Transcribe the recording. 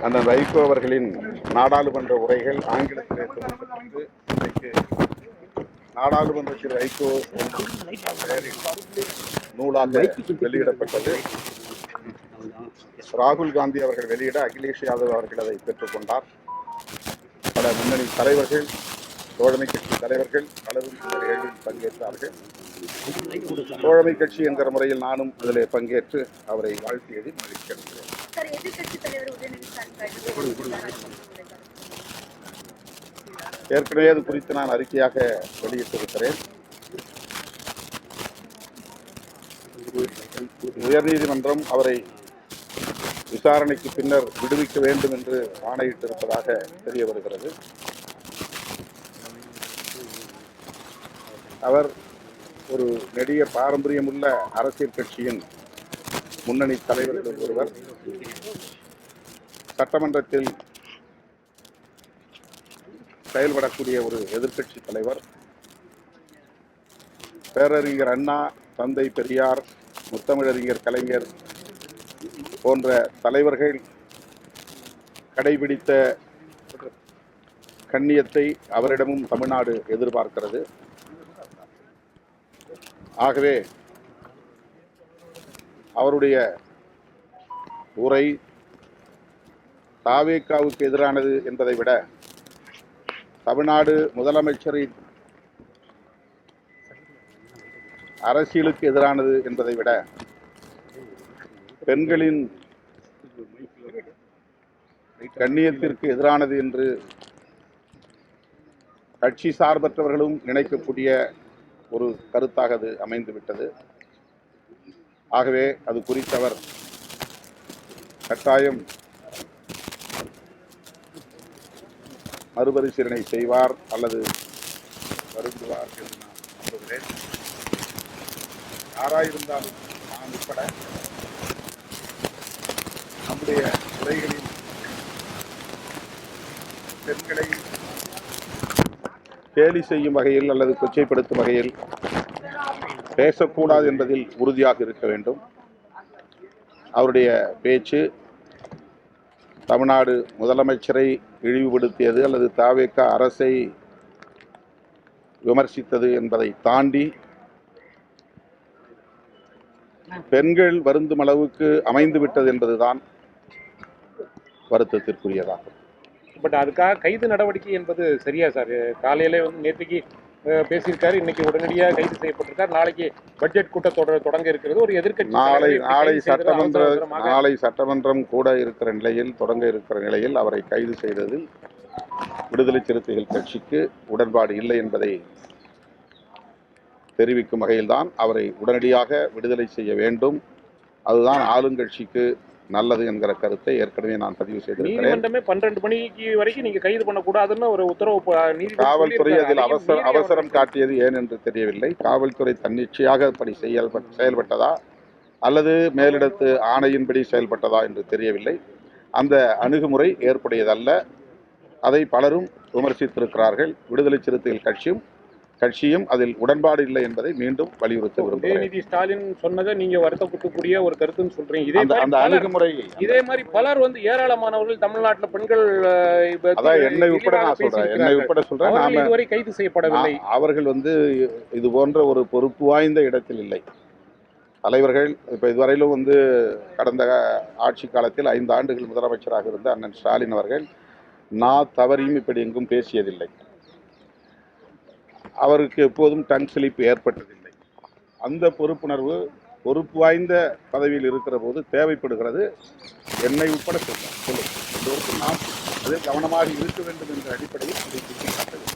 அண்ணன் வைகோ அவர்களின் நாடாளுமன்ற உரைகள் ஆங்கிலத்திலே தொகுக்கப்பட்டு இன்றைக்கு நாடாளுமன்றத்தில் வைகோ நூலாக வெளியிடப்பட்டது. ராகுல் காந்தி அவர்கள் வெளியிட அகிலேஷ் யாதவ் அவர்கள் அதை பெற்றுக் கொண்டார். பல முன்னணி தலைவர்கள், தோழமை கட்சி தலைவர்கள் பலரும் இந்த நிகழ்வில் பங்கேற்றார்கள். தோழமை கட்சி என்கிற முறையில் நானும் அதில் பங்கேற்று அவரை வாழ்த்தியதில் மகிழ்ச்சி அடைகிறேன். ஏற்கனவே அது குறித்து நான் அறிக்கையாக வெளியிட்டிருக்கிறேன். உயர்நீதிமன்றம் அவரை விசாரணைக்கு பின்னர் விடுவிக்க வேண்டும் என்று ஆணையிட்டிருப்பதாக தெரிய வருகிறது. அவர் ஒரு நெடிய பாரம்பரியமுள்ள அரசியல் கட்சியின் முன்னணி தலைவர்கள் ஒருவர். சட்டமன்றத்தில் செயல்படக்கூடிய ஒரு எதிர்க்கட்சி தலைவர். பேரறிஞர் அண்ணா, தந்தை பெரியார், முத்தமிழறிஞர் கலைஞர் போன்ற தலைவர்கள் கடைபிடித்த கண்ணியத்தை அவரிடமும் தமிழ்நாடு எதிர்பார்க்கிறது. ஆகவே அவருடைய உரை தாவேகாவுக்கு எதிரானது என்பதை விட தமிழ்நாடு முதலமைச்சரின் அரசியலுக்கு எதிரானது என்பதை விட பெண்களின் கண்ணியத்திற்கு எதிரானது என்று கட்சி சார்பற்றவர்களும் நினைக்கக்கூடிய ஒரு கருத்தாக அது அமைந்துவிட்டது. ஆகவே அது குறித்தவர் கட்டாயம் மறுபரிசீலனை செய்வார் அல்லது வருந்துவார் என்று நான் நம்புகிறேன். யாராயிருந்தாலும் நான் உட்பட நம்முடைய உரைகளில் பெண்களை கேலி செய்யும் வகையில் அல்லது கொச்சைப்படுத்தும் வகையில் பேசக்கூடாது என்பதில் உறுதியாக இருக்க வேண்டும். அவருடைய பேச்சு தமிழ்நாடு முதலமைச்சரை இழிவுபடுத்தியது அல்லது தாவேக அரசை விமர்சித்தது என்பதை தாண்டி பெண்கள் வருந்தும் அளவுக்கு அமைந்துவிட்டது என்பதுதான் வருத்தத்திற்குரியதாகும். பட் அதுக்காக கைது நடவடிக்கை என்பது சரியா சார்? காலையிலே நேற்றுக்கு பேசியிருக்காரு, இன்னைக்கு உடனடியாக கைது செய்யப்பட்டிருக்கார். நாளைக்கு பட்ஜெட் கூட்டத்தொடர் தொடங்க இருக்கிறது. ஒரு எதிர்க்கட்சி நாளை சட்டமன்றம் கூட இருக்கிற நிலையில், தொடங்க இருக்கிற நிலையில் அவரை கைது செய்ததில் விடுதலை சிறுத்தைகள் கட்சிக்கு உடன்பாடு இல்லை என்பதை தெரிவிக்கும் வகையில்தான் அவரை உடனடியாக விடுதலை செய்ய வேண்டும். அதுதான் ஆளுங்கட்சிக்கு நல்லது என்கிற கருத்தை ஏற்கனவே நான் பதிவு செய்திருக்கிறேன். நீதிமன்றமே 12 மணிக்கு வரைக்கும் நீங்க கைது பண்ணக்கூடாதுன்னு ஒரு உத்தரவு காவல்துறை அதில் அவசரம் காட்டியது ஏன் என்று தெரியவில்லை. காவல்துறை தன்னிச்சையாக அப்படி செயல்பட்டதா அல்லது மேலிடத்து ஆணையின்படி செயல்பட்டதா என்று தெரியவில்லை. அந்த அணுகுமுறை ஏற்புடையதல்ல. அதை பலரும் விமர்சித்திருக்கிறார்கள். விடுதலை சிறுத்தைகள் கட்சியும் அதில் உடன்பாடு இல்லை என்பதை மீண்டும் வலியுறுத்த விரும்புகிறேன். உதயநிதி ஸ்டாலின் சொன்னதை நீங்க வருத்தப்படக்கூடிய ஒரு கருத்துன்னு சொல்றீங்க. இதே மாதிரி பலர் ஏராளமானவர்கள் தமிழ்நாட்டில் பெண்கள் என்னை உட்பட சொல்றேன் இதுவரை கைது செய்யப்படவில்லை. அவர்கள் இது போன்ற ஒரு பொறுப்பு வாய்ந்த இடத்தில் இல்லை. தலைவர்கள் இப்ப இதுவரையிலும் கடந்த ஆட்சி காலத்தில் 5 ஆண்டுகள் முதலமைச்சராக இருந்த அண்ணன் ஸ்டாலின் அவர்கள் நான் தவறியும் இப்படி எங்கும் பேசியதில்லை. அவருக்கு எப்போதும் டங் ஸ்லிப் ஏற்பட்டதில்லை. அந்த பொறுப்புணர்வு பொறுப்பு வாய்ந்த பதவியில் இருக்கிற போது தேவைப்படுகிறது. என்னை உட்பட சொல்லுங்கள், நாம் அதில் கவனமாக இருக்க வேண்டும் என்ற அடிப்படையில் அதை சுட்டிக்காட்ட